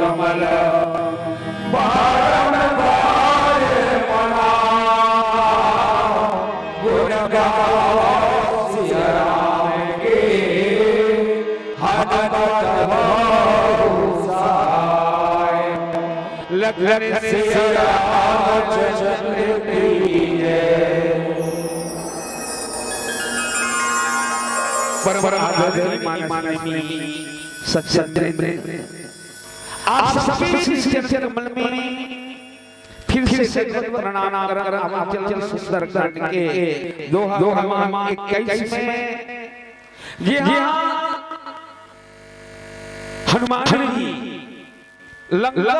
कमल बारण बार मना गुण गाओ सिया राम के हनुमत बहु सहाय लखन सिया रामचंद्र की जय। परम आदरणीय माननीय सच्चे आप सबके शिष्य कमल में फिर से प्रणाम कर चल सुंदर करके 2021 में जी हाँ हनुमान जी लंका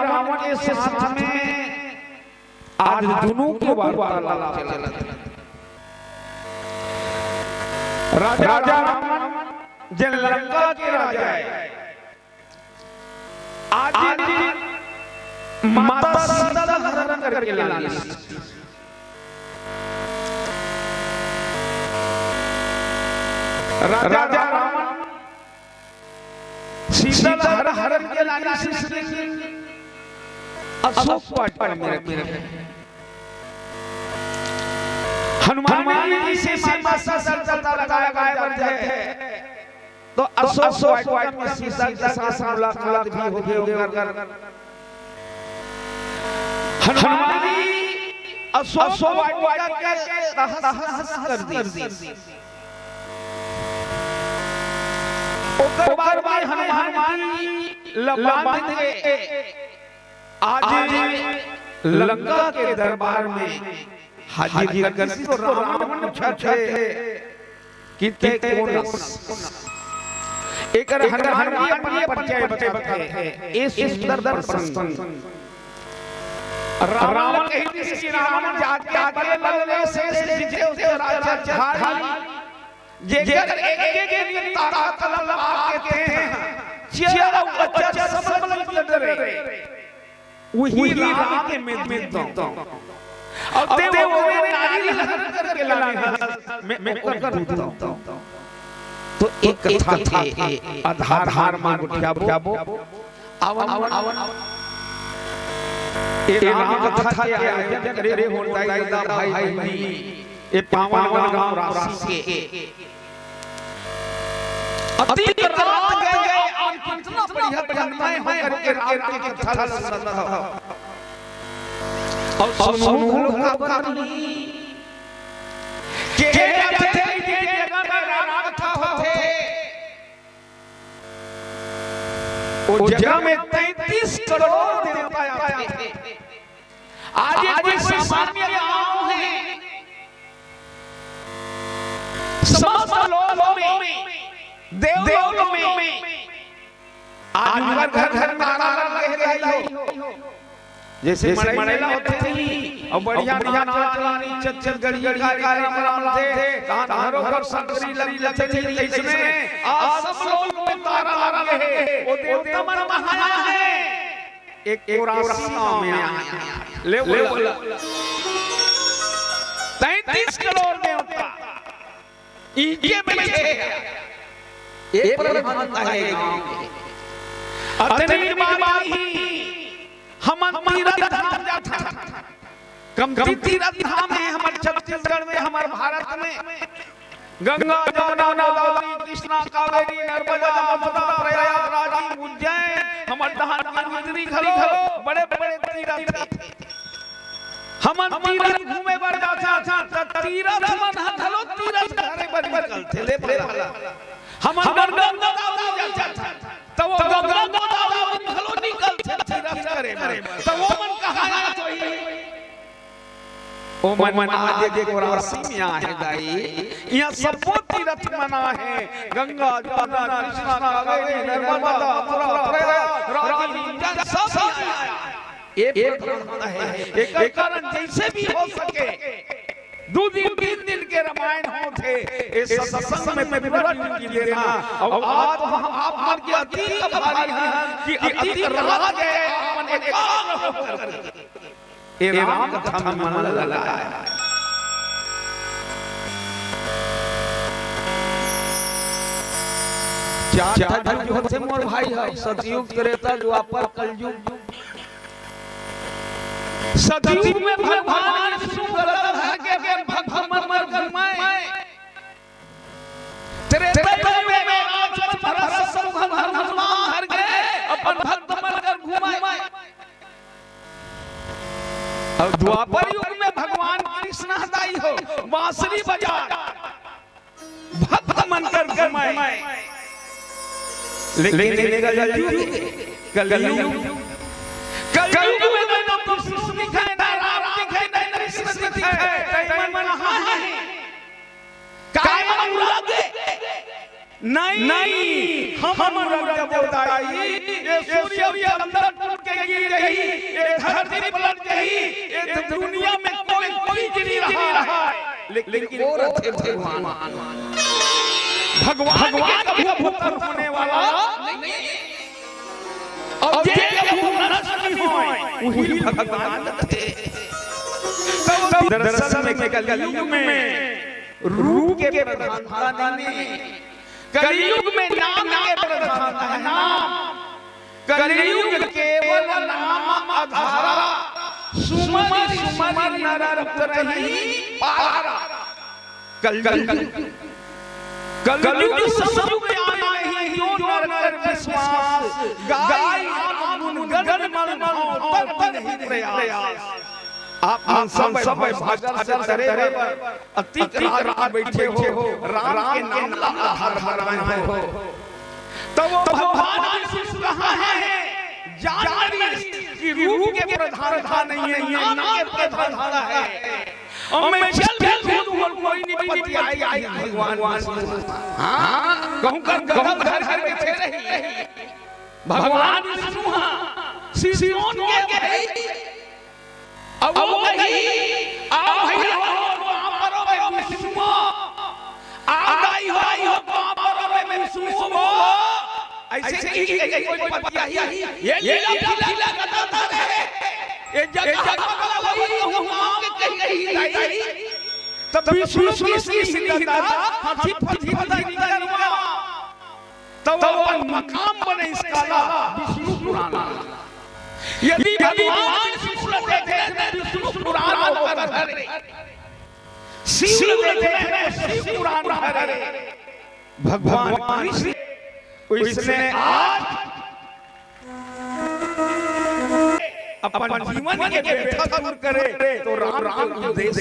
रावण के साथ में आज दोनों के वार्तालाप चला। राजा जन लंका के राजा है, आज माता सीता का हरण करके लानी राजा रावण सीता का हरण के लानी अशोक वाटिका में रखे। हनुमान जी से सीता का लगाया गया है तो अशोक वाटिका में सीता के साथ मुलाकात भी होगी। हनुमान जी अशोक वाटिका के तहस कर दी। ओकर बाद हनुमान जी बांध के आज लंका के दरबार में हाजिर कर तो रावण पूछा कि ते कौन एक हनुमान अपने परिचय बताए ए सुंदर दर्शन रावण कहते कि रावण जाके बड़े बड़े से जिते उसे राजा झाड़ी जेकर एक के तारा तलवार के हैं चेहरा बच्चा सब बल डरे वही राम के में तो और ते वो नारी हरण करके लाने मैं ओकर दूता तो एक कथा थे आधार मान उठाबो आवन ए राम कथा के आयोजन रे होता है भाई ए पावन गांव राशि के अति रात गए और कितना बढ़िया जन्माए होकर के राम की कथा सुन रहा और सुनो कहानी के जगह में राम कथा होते वो जगह में 33 करोड़ देवता आते थे। आज ये कोई सामान्य गांव है, समस्त लोगों में देवलों में आज घर घर में आनंद रह गई जैसे मड़ैला होती थी और बढ़िया बढ़िया नाच रानी चच्चर गड़ी कार्यक्रम थे तारों पर संगरी लगी थी इसमें आज सब लोग में तारा रहे वो देवता मन महाया है एक 84 गांव में आया ले 33 करोड़ देवता इनके बैठे एक प्रधानता है गांव के अतनी मारी हम तीरथ धाम जाता कम तीरथ धाम है हमारे छत्तीसगढ़ में हमारे भारत में गंगा जमुना गोदावरी कृष्णा कावेरी नर्मदा ममता प्रयागराज उज्जैन हमारे धाम घरो बड़े बड़े तीरथ हम तीरथ घूमे बर जाता तीरथ मन हलो तीरथ करे बर चलते ले भला हम गंगा गोदावरी जाता तो वो गंगा गोदावरी हलो निकलते तीरथ करे तो वो मन कहां तो ही ओ मन आज देखो राशि में है गाई यहां सब तीरथ मना है गंगा जमुना कृष्णा कावेरी नर्मदा प्रयागराज सब आया एक है एक कारण जैसे भी हो सके 2 दिन 3 दिन के रामायण होते इस सत्संग में पूरा ड्यूटी देना और आज हम आप मन की अति भारी है कि अति रह गए मन एकाग्र होकर ये राम कथा में मन लगाया चार युग होते मोर भाई है सतयुग त्रेता द्वापर कलयुग। सतयुग में भगवान विष्णु गलत है के भगवान मर गरमाए। त्रेता युग में राक्षस भरत सब हनुमान हर गए अपन भक्त मर कर घुमाए। और द्वापर युग में भगवान कृष्ण हदाई हो बांसुरी बजा भक्त मन कर घुमाए। लेकिन कलयुग में ना तो कृष्ण दिखाए ना राम दिखाए ना कृष्ण दिखाए मन हां काय मन लगे नहीं हम रंग बोदाई ये सूर्य अंदर टूट के गिर रही ये धरती पलट गई ये दुनिया में कोई गिर रहा है लेकिन वो थे भगवान के भूखर होने वाला नहीं। अब जे नरक नहीं होए वही भगवान थे। तो दरअसल में कलयुग में रूप के प्रधानता नहीं कलयुग में नाम के प्रधानता है। नाम कलयुग केवल नाम आधारा सुमन सुमन नरक रही पारा। कलयुग सतयुग में आना ही जो नर विश्वास गाय गुणगण मन तब नहीं प्रयास। आप सब भागल चल रहे अति रात बैठे हो राम के नाम का आधार बनाए हो तो वो भगवान विष्णु कहाँ है जानी कि रूप के प्रधानता नहीं है नाम के प्रधानता है। और मैं चल कोई नहीं पति आई भगवान हां कहूं कर घर बैठे रही भगवान विष्णु सियोन के गई। अब वो कही आओ भैया वहां पर मैं विष्णु आ गई हो वहां पर मैं विष्णु हो ऐसे की कोई पति आई ये लीला करता रहे ये जगह वही के कही तब विष्णु की सीधा हाथी पति नहीं करवा तब मकाम बने इसका विष्णु पुराण। यदि भगवान विष्णु देते हैं विष्णु पुराण होकर शिव देते हैं शिव पुराण हरे भगवान कृष्ण इसने आज अपन जीवन के व्यथा दूर करे तो राम उपदेश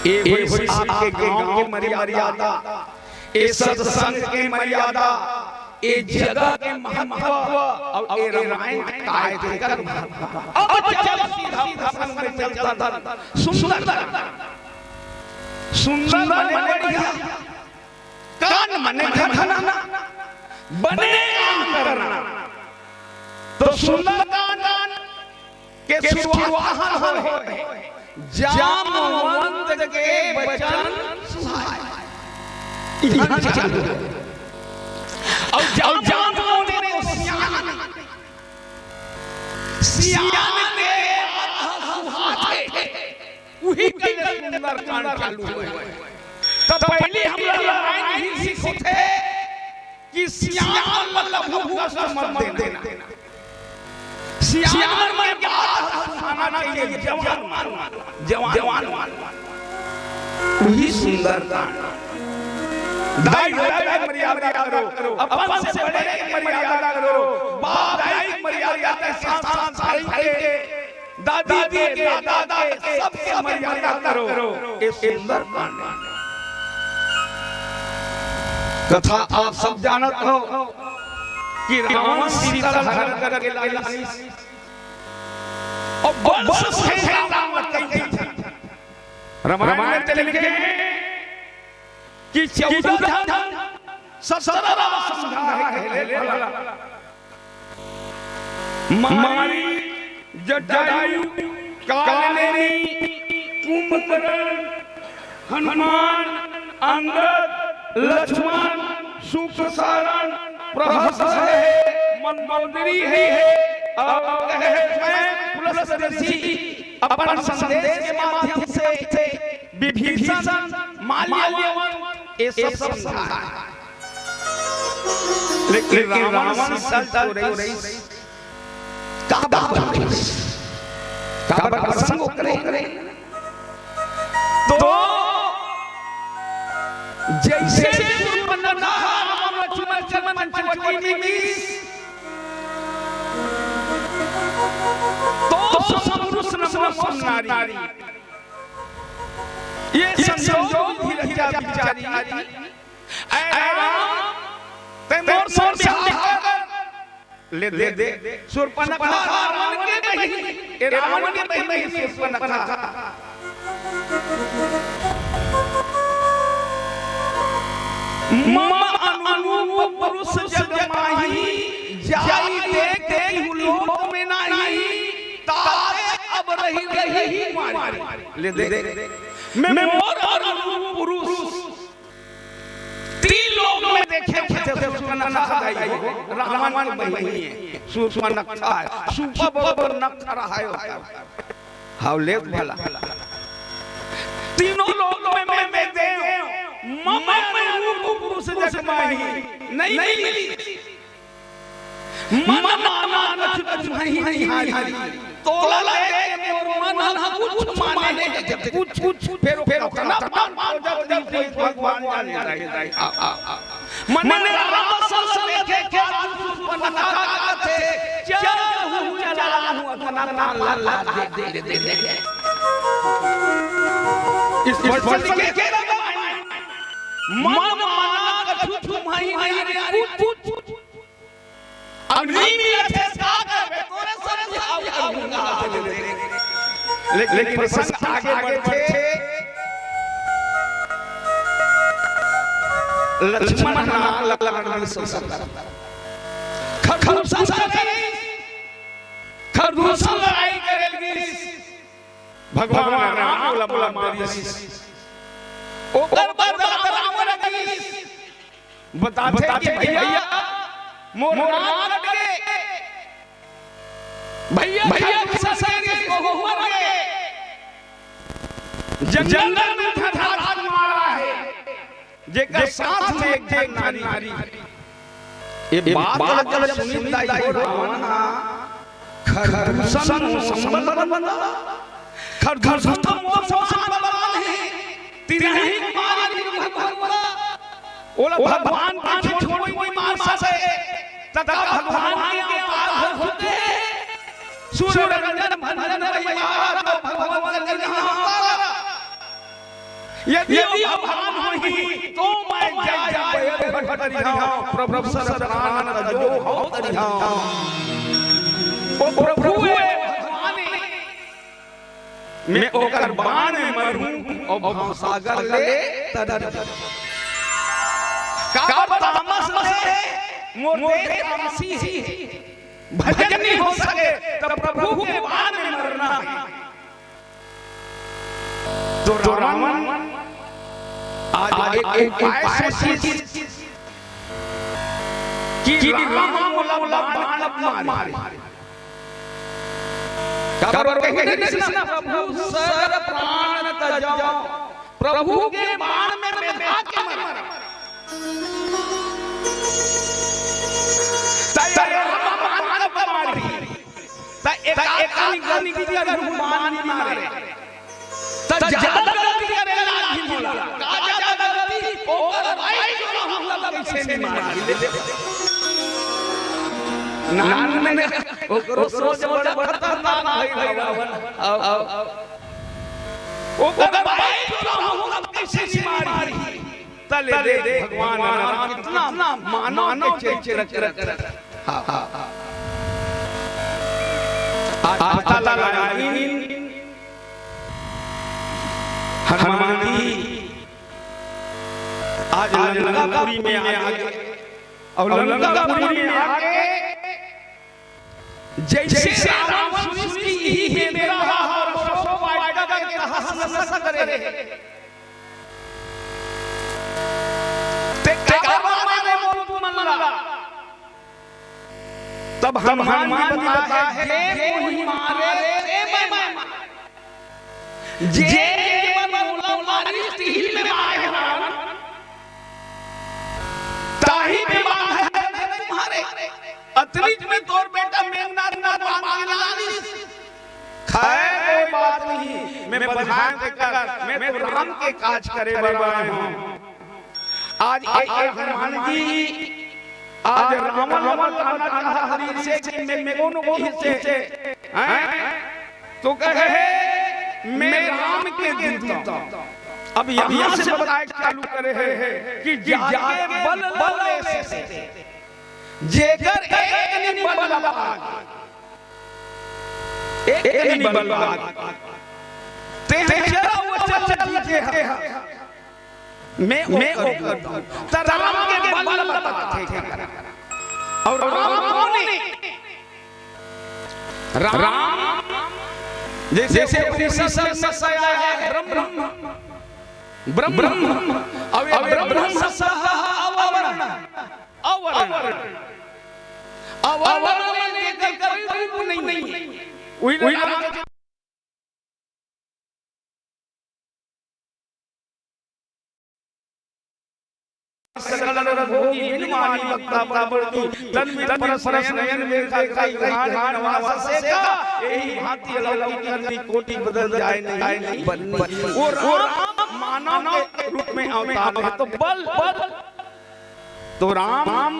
ये होई आपके गांव के मर्यादा ये सत्संग के मर्यादा ये जगह के महत्व और ये रामायण काय कर अब चल सीधा संग में चलता था सुंदर बने बढ़िया कान मने घना बने काम करना तो सुंदर कान के सुहावन हो जामवंत के वचन सुहाए इधर चलो और जामवंत ने सियान के सुहाते वही कई सुंदर कान चालू हुए। तब पहले हम लड़ाई नहीं सीखे कि सियान मतलब भूखा मत देना सियान में बात सुनाना चाहिए जवान वही सुंदर दाई मर्यादा करो अपन से बड़े की मर्यादा करो बाप दाई की मर्यादा के साथ भाई के दादी के दादा के सबके मर्यादा करो ये सुंदर कथा आप सब जानते हो कि रावण सीता हरण करके लाया और बस से रावण कही थी रामायण में लिखे कि 14 17 समझाए मारी जटायु कालेनी कुंभकर्ण हनुमान अंगद लक्ष्मण सुखसारण प्रहस है मंदोदरी है अब मैं पुलस्त्य अपन संदेश के माध्यम से विभीषण माल्यवन ये सब समझाया लेकिन रावण सल रही काबर प्रसंग करे तो जैसे सुपर्णखा लक्ष्मण चमन में तो पुरुष नमो नारी ये संयोग ही रचा बिचारी ते मोर सोर ले दे सुपर्णखा रावण के नहीं रावण के नहीं सुपर्णखा मम अनुरूप पुरुष जग माही जाई देख लोक में नाही तारे अब रही मारी ले दे मैं मोर अनुरूप पुरुष त्रिलोक में देखे सुपर्णखा गाई हो रावण बहिनी है सुपर्णखा सुपर नखरा है हाउ ले भला तीनों लोक में मैं देव मम अनुरूप पुरुष जग माही नहीं मिली मन माना नच नहीं हारी तोला ले मोर मन कुछ माने कुछ फेरो करना जब भगवान जाने मन ने राम सल लेके क्या सुपर्णखा थे चलहु चलाहु अगना ला दे इस वर्ष के मन माना कुछ माही कुछ अब नहीं मिला थे सागर तोरे समझाऊंगा लेकिन प्रसंग आगे बढ़े लक्ष्मण लक्ष्मण खरदूषण लड़ाई करेगी भगवान राम बोला ओकर बाद रावण की बताते कि भैया मोर नाग के भैया ससुर को मर गए जंगल में धड़ाधड़ मारा है जेकर साथ में एक नारी ये बात जब सुनी दाई हो रावण खरदूषण संबंध बना खरदूषण तो मोर संबंध है तिरही मारी भगवान ओला भगवान के छोड़ी कोई मार सके तथा भगवान के आग होते सूर्य रंजन भंजन रैया भगवान के यहाँ यदि भगवान होई तो मैं जाय भटरिया प्रभु सदानंद जो हो तरिया ओ प्रभु भगवान मैं ओकर बाण मरूं और सागर ले तदर का तामस है मोर दे तामसी भजन नहीं हो सके तब प्रभु के बाण में मरना है तो रावण आज एक उपाय सोची कि राम बोला बाण मारे कबर कहे कृष्ण प्रभु सर प्राण तजाओ प्रभु के बाण में मैं भाग के मरा मारे ज्यादा गलती करेला नहीं बोला का ज्यादा गलती ओकर भाई जो हमला पीछे नहीं मारी नान ने ओकरो सोच बड़ा खतरनाक है रावण ओकर भाई जो हमला पीछे नहीं मारी तले दे भगवान राम कितना मानव के चेहरे हां आज पता लगा हनुमान जी आज लंकापुरी में आगे और लंकापुरी में आगे जैसे रावण सुनी ही है मेरा और सो वाइडा के हंस करे ते मारे मोर मनला तब हनुमान बताता है कोई मारे रे मैं जे मारी स्टील में मारे ताही में मारे अतिरिक्त में तोर बेटा मेघनाथ ना बांध के लालिस। खैर कोई बात नहीं, मैं बधाई देकर मैं तो राम के काज करे बरबाए हूँ। आज हनुमान जी आज रावण कहना चाहा हरि से कि मैं कोनो हिस्से से तो कहे मैं राम के दूत। अब यहाँ से बताए चालू करे है कि जाके बल बल से जेकर एक नहीं बल एक नहीं बल ते जरा वो चल लीजिए मैं राम के बल बताते और राम ने राम जैसे उपनिषद में सया है ब्रह्म ब्रह्म ब्रह्म सह अवर्ण अवर्ण अवर्ण में देखकर रूप नहीं सकल भोगी बिनमानी वक्ता बराबर की तन में परस्पर नयन में खाई घाट नवास से का यही भांति अलौकिक करनी कोटि बदल जाए नहीं बननी। वो राम मानव के रूप में अवतार है तो बल तो राम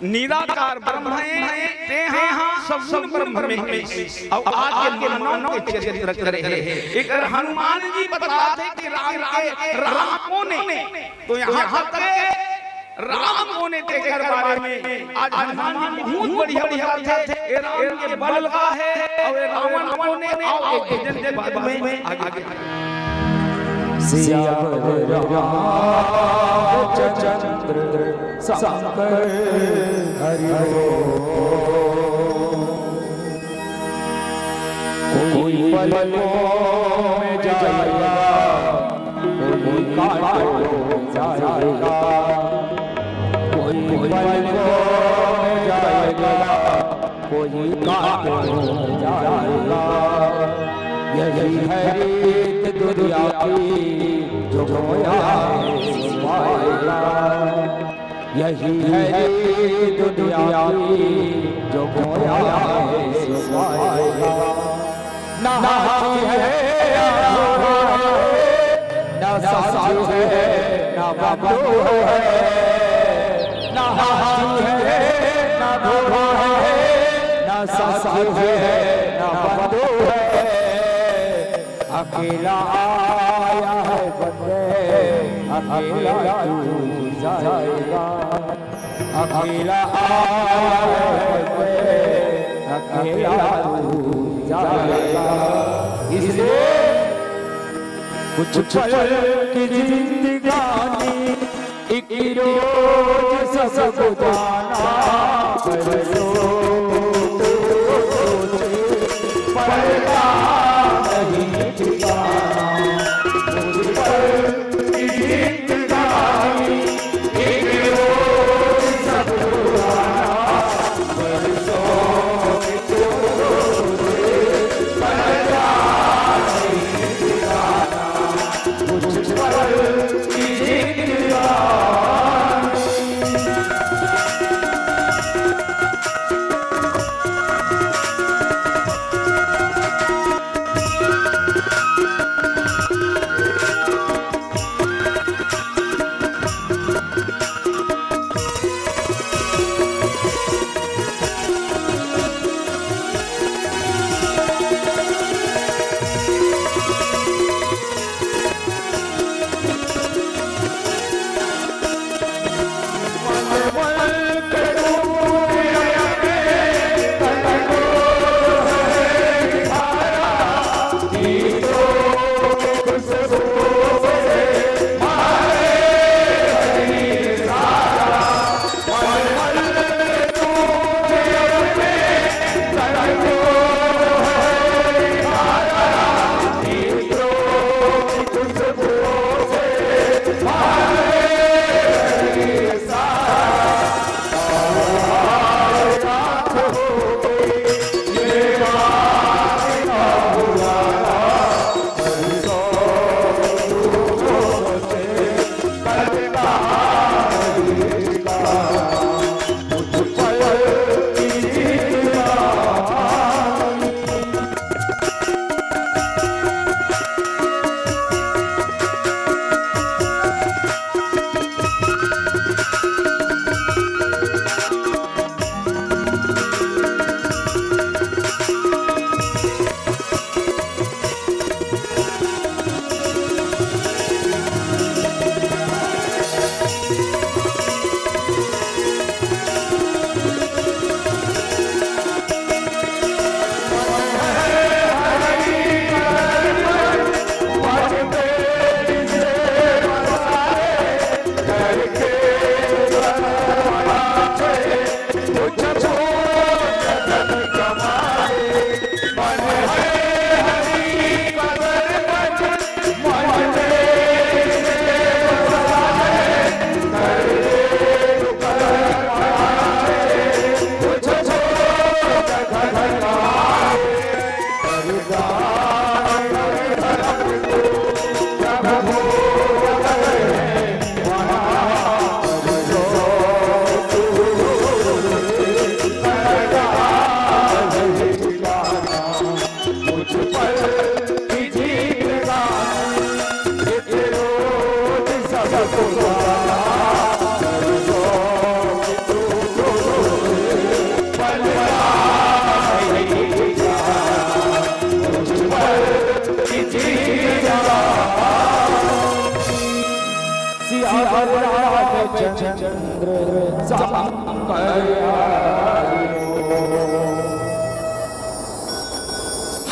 निराकार ब्रह्म है ते हैं सब ब्रह्म में और आज के मानव के चरित्र करे है। एक हनुमान जी बताते कि राम ने तो यहाँ तक राम होने के बारे में आज हनुमान जी बहुत बढ़िया बात है। ये राम के बल का है और ये रावण होने के दिन के बाद में आगे सियावर रामचंद्र शंकर हरि कोई पलकों में जाएगा कोई कांटों में जाएगा कोई पलकों में जाएगा कोई कांटों में जाएगा। यही है रीत दुनिया की जो खोया पाएगा। यही है रीत दुनिया की जो खोया पाएगा। ना हाथी है ना सासू है ना बाबू है ना हाथी है ना घोड़ा है ना सासू है ना बाबू है। अकेला आया है बंदे अकेला तू जाएगा। अकेला आया है बंदे अकेला तू जाएगा। इसलिए कुछ पल की जिंदगानी एक रोज सब जाना बरसो पलटा नहीं ठिकाना। मुझ पर की जिंदगानी एक रोज सब जाना बरसो पलटा नहीं ठिकाना। मुझ पर की जिंदगानी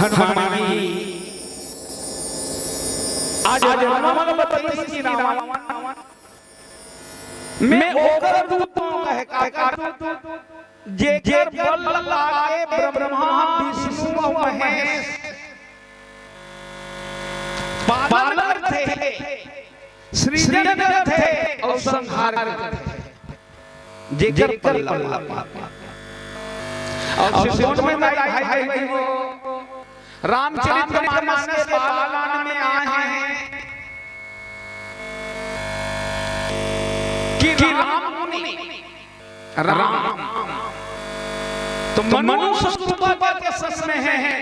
हनुमान जी आज हनुमान बताइए कि रावण मैं ओकर दूतों कहे का जेकर बल लागे ब्रह्मा विष्णु महेश पालक थे सृजन थे और संहार थे जेकर बल लागे और सिसोन में भाई भाई वो रामचरितमानस के पालन में आए हैं कि राम मुनि राम तो मनुष्य स्वरूप के सस में है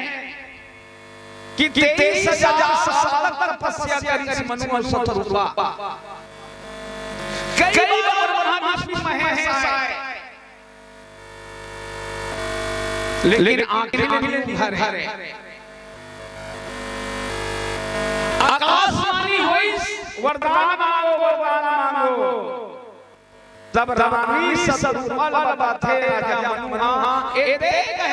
कि 23,000 साल तक तपस्या करी मनुष्य स्वरूप कई बार ब्रह्मा विष्णु महेश आए लेकिन आखिरी हर आकाशवाणी हुई वरदान मांगो तब रामी सतुफल बाथे राजा मनुना ए देख